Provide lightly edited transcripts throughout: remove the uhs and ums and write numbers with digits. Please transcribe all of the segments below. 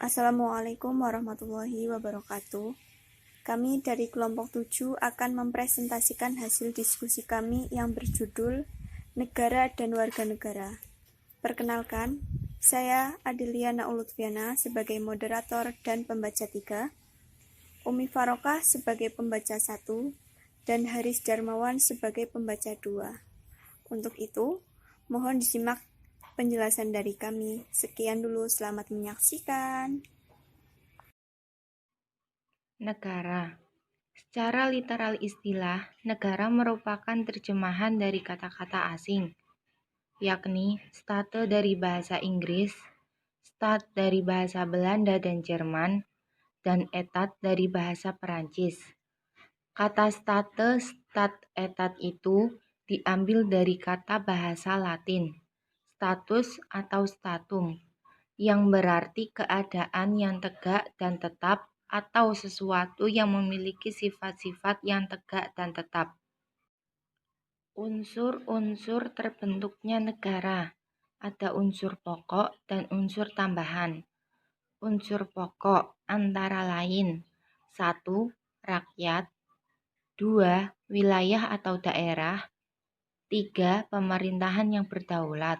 Assalamualaikum warahmatullahi wabarakatuh. Kami dari kelompok 7 akan mempresentasikan hasil diskusi kami yang berjudul Negara dan Warga Negara. Perkenalkan, saya Adelia Naulutfiana sebagai moderator dan pembaca 3, Umi Farokah sebagai pembaca 1, dan Haris Darmawan sebagai pembaca 2. Untuk itu, mohon disimak penjelasan dari kami. Sekian dulu, selamat menyaksikan. Negara. Secara literal istilah, negara merupakan terjemahan dari kata-kata asing, yakni state dari bahasa Inggris, stat dari bahasa Belanda dan Jerman, dan etat dari bahasa Perancis. Kata state, stat, etat itu diambil dari kata bahasa Latin, status atau statum, yang berarti keadaan yang tegak dan tetap atau sesuatu yang memiliki sifat-sifat yang tegak dan tetap. Unsur-unsur terbentuknya negara. Ada unsur pokok dan unsur tambahan. Unsur pokok antara lain 1. Rakyat 2. Wilayah atau daerah 3. Pemerintahan yang berdaulat.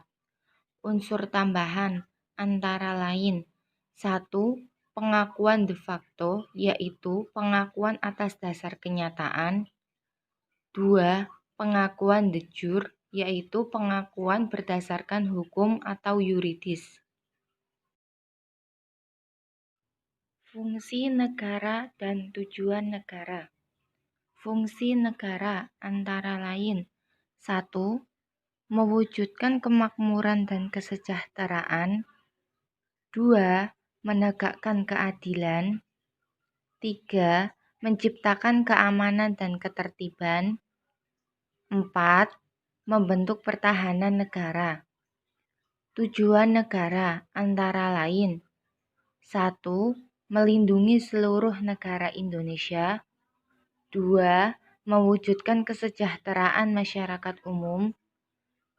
Unsur tambahan antara lain 1. Pengakuan de facto, yaitu pengakuan atas dasar kenyataan. 2. Pengakuan de jure, yaitu pengakuan berdasarkan hukum atau yuridis. Fungsi negara dan tujuan negara. Fungsi negara antara lain 1. Mewujudkan kemakmuran dan kesejahteraan. 2. Menegakkan keadilan. 3. Menciptakan keamanan dan ketertiban. 4. Membentuk pertahanan negara. Tujuan negara antara lain 1. Melindungi seluruh negara Indonesia. 2. Mewujudkan kesejahteraan masyarakat umum.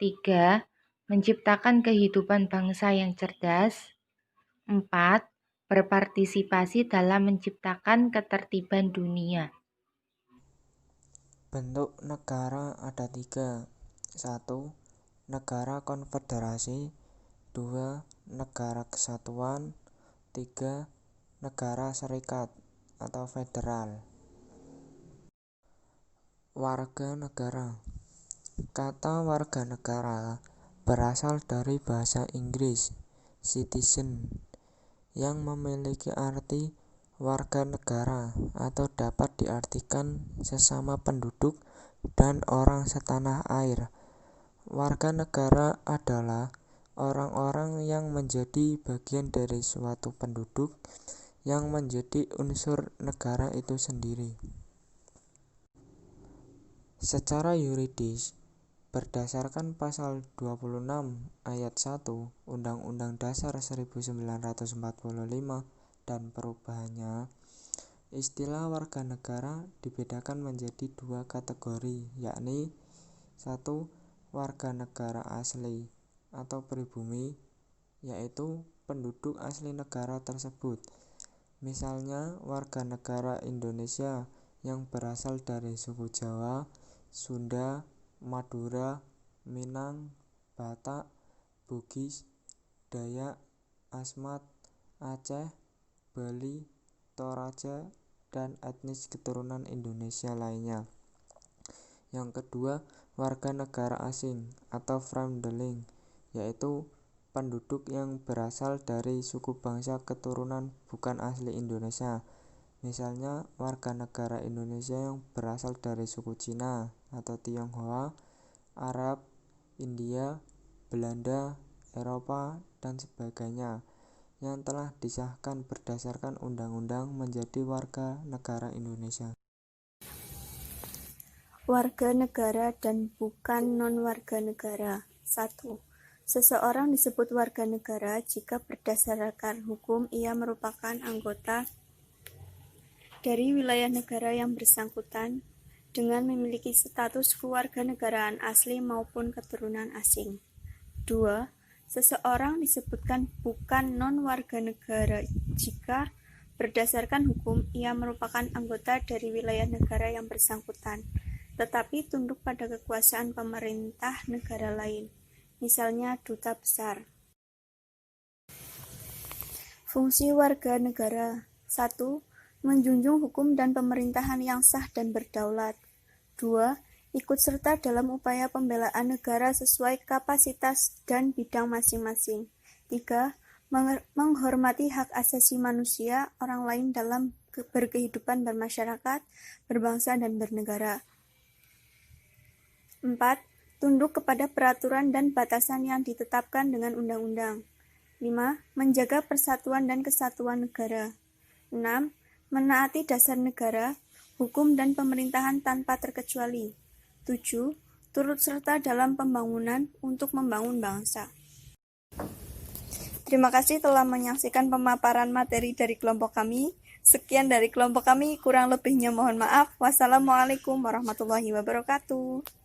3. Menciptakan kehidupan bangsa yang cerdas. 4. Berpartisipasi dalam menciptakan ketertiban dunia. Bentuk negara ada 3. 1. Negara konfederasi. 2. Negara kesatuan. 3. Negara serikat atau federal. Warga negara. Kata warga negara berasal dari bahasa Inggris citizen, yang memiliki arti warga negara atau dapat diartikan sesama penduduk dan orang setanah air. Warga negara adalah orang-orang yang menjadi bagian dari suatu penduduk yang menjadi unsur negara itu sendiri. Secara yuridis, berdasarkan pasal 26 ayat 1 Undang-Undang Dasar 1945 dan perubahannya, istilah warga negara dibedakan menjadi 2 kategori, yakni 1. Warga negara asli atau pribumi, yaitu penduduk asli negara tersebut. Misalnya warga negara Indonesia yang berasal dari suku Jawa, Sunda, Madura, Minang, Batak, Bugis, Dayak, Asmat, Aceh, Bali, Toraja, dan etnis keturunan Indonesia lainnya. Yang kedua, warga negara asing atau fremdeling, yaitu penduduk yang berasal dari suku bangsa keturunan bukan asli Indonesia. Misalnya warga negara Indonesia yang berasal dari suku Cina atau Tionghoa, Arab, India, Belanda, Eropa, dan sebagainya, yang telah disahkan berdasarkan undang-undang menjadi warga negara Indonesia. Warga negara dan bukan non-warga negara. 1. Seseorang disebut warga negara jika berdasarkan hukum ia merupakan anggota dari wilayah negara yang bersangkutan dengan memiliki status kewarganegaraan asli maupun keturunan asing. 2. Seseorang disebutkan bukan non-warga negara jika berdasarkan hukum ia merupakan anggota dari wilayah negara yang bersangkutan, tetapi tunduk pada kekuasaan pemerintah negara lain, misalnya duta besar. Fungsi warga negara: 1. Menjunjung hukum dan pemerintahan yang sah dan berdaulat. 2. Ikut serta dalam upaya pembelaan negara sesuai kapasitas dan bidang masing-masing. 3. Menghormati hak asasi manusia orang lain dalam berkehidupan bermasyarakat, berbangsa, dan bernegara. 4. Tunduk kepada peraturan dan batasan yang ditetapkan dengan undang-undang. 5. Menjaga persatuan dan kesatuan negara. 6. Menaati dasar negara, hukum dan pemerintahan tanpa terkecuali. 7. Turut serta dalam pembangunan untuk membangun bangsa. Terima kasih telah menyaksikan pemaparan materi dari kelompok kami. Sekian dari kelompok kami, kurang lebihnya mohon maaf. Wassalamualaikum warahmatullahi wabarakatuh.